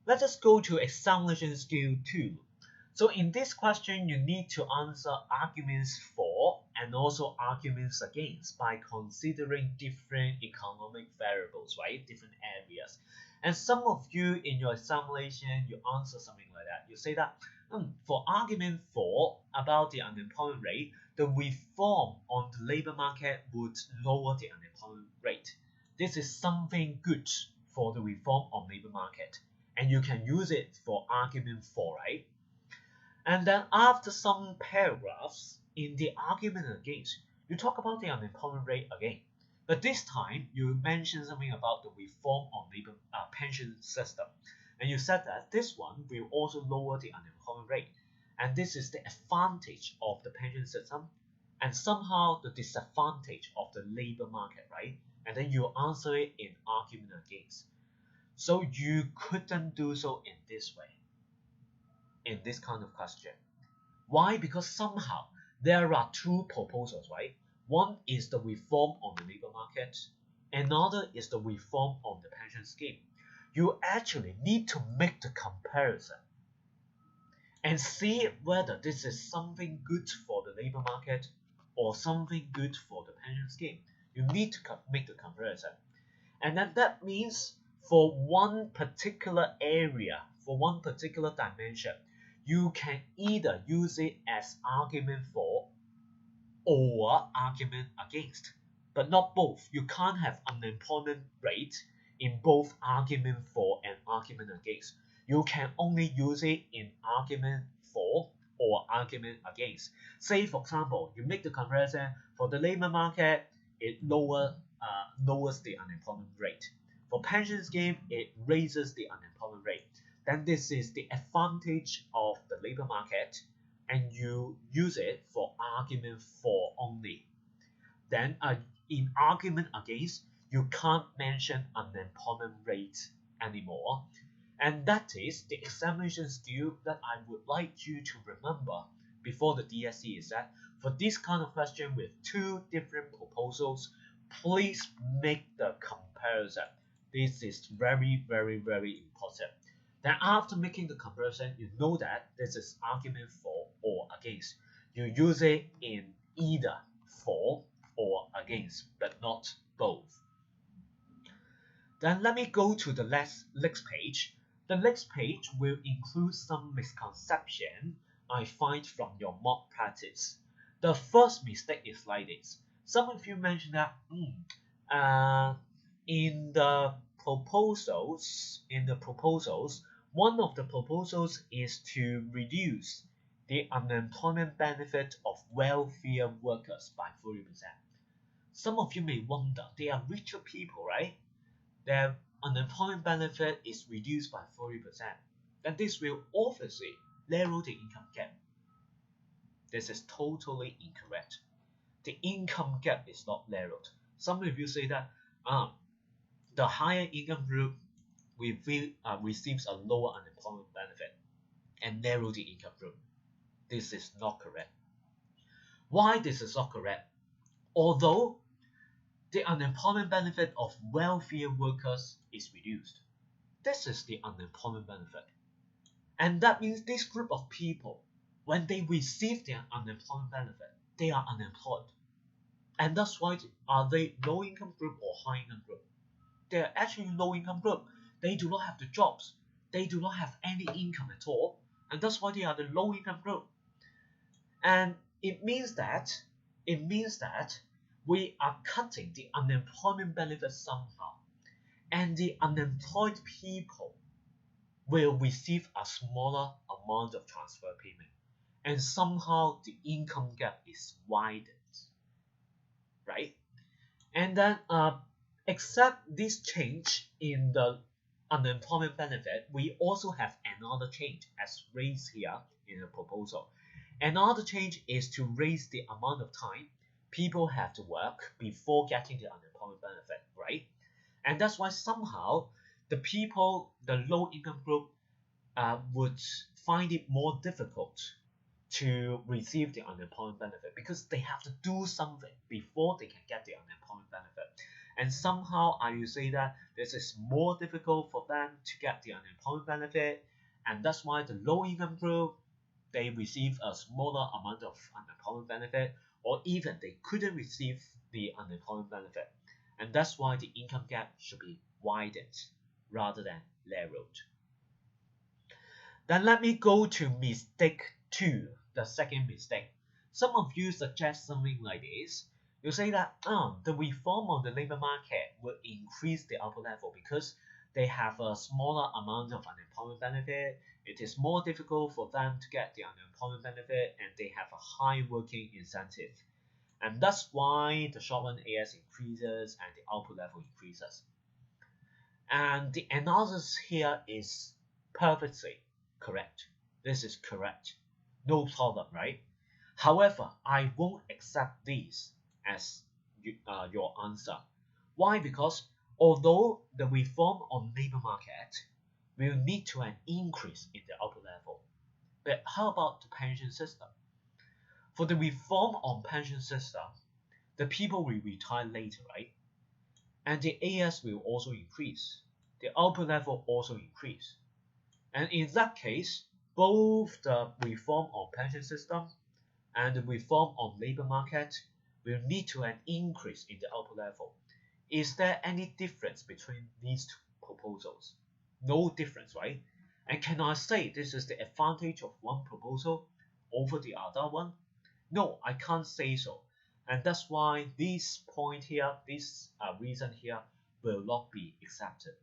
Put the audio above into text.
Let us go to examination skill 2. So in this question, you need to answer arguments for and also arguments against by considering different economic variables, right? Different areas. And some of you in your examination, you answer something like that. You say that for argument for about the unemployment rate, the reform on the labor market would lower the unemployment rate. This is something good for the reform on labor market, and you can use it for argument for, right? And then after some paragraphs in the argument against, you talk about the unemployment rate again. But this time, you mention something about the reform on labor pension system. And you said that this one will also lower the unemployment rate. And this is the advantage of the pension system and somehow the disadvantage of the labor market, right? And then you answer it in argument against. So you couldn't do so in this way, in this kind of question. Why? Because somehow there are two proposals, right? One is the reform on the labor market, another is the reform on the pension scheme. You actually need to make the comparison and see whether this is something good for the labor market or something good for the pension scheme. You need to make the comparison. And then that means for one particular area, for one particular dimension, you can either use it as argument for or argument against, but not both. You can't have unemployment rate in both argument for and argument against. You can only use it in argument for or argument against. Say, for example, you make the comparison for the labor market, it lowers the unemployment rate. For pension scheme, it raises the unemployment rate. Then this is the advantage of the labor market, and you use it for argument for only. Then in argument against, you can't mention unemployment rate anymore. And that is the examination skill that I would like you to remember before the DSE is that for this kind of question with two different proposals, please make the comparison. This is very, very, very important. Then after making the comparison, you know that this is argument for or against. You use it in either for or against, but not both. Then let me go to the next page. The next page will include some misconception I find from your mock practice. The first mistake is like this. Some of you mentioned that in the proposals, one of the proposals is to reduce the unemployment benefit of wealthier workers by 40%. Some of you may wonder, they are richer people, right? Their unemployment benefit is reduced by 40%. Then this will obviously narrow the income gap. This is totally incorrect. The income gap is not narrowed. Some of you say that the higher income group receives a lower unemployment benefit and narrow the income group. This is not correct. Why this is not correct? Although the unemployment benefit of wealthier workers is reduced, this is the unemployment benefit. And that means this group of people, when they receive their unemployment benefit, they are unemployed. And that's why are they low income group or high income group? They are actually low income group. They do not have the jobs. They do not have any income at all. And that's why they are the low income group. And it means that we are cutting the unemployment benefit somehow. And the unemployed people will receive a smaller amount of transfer payment. And somehow the income gap is widened. Right? And then except this change in the unemployment benefit, we also have another change as raised here in the proposal. Another change is to raise the amount of time people have to work before getting the unemployment benefit, right? And that's why somehow the people, the low income group, would find it more difficult to receive the unemployment benefit because they have to do something before they can get the unemployment benefit. And somehow I will say that this is more difficult for them to get the unemployment benefit, and that's why the low income group, they receive a smaller amount of unemployment benefit, or even they couldn't receive the unemployment benefit. And that's why the income gap should be widened rather than narrowed. Then let me go to mistake 2, the second mistake. Some of you suggest something like this. You say that the reform of the labor market will increase the upper level because they have a smaller amount of unemployment benefit. It is more difficult for them to get the unemployment benefit, and they have a high working incentive. And that's why the short run AS increases and the output level increases. And the analysis here is perfectly correct. This is correct. No problem, right? However, I won't accept this as your answer. Why? Because although the reform on labor market will lead to an increase in the output level, but how about the pension system? For the reform on pension system, the people will retire later, right? And the AS will also increase. The output level also increase. And in that case, both the reform on pension system and the reform on labor market will lead to an increase in the output level. Is there any difference between these two proposals? No difference, right? And can I say this is the advantage of one proposal over the other one? No, I can't say so. And that's why this point here, this reason here will not be accepted.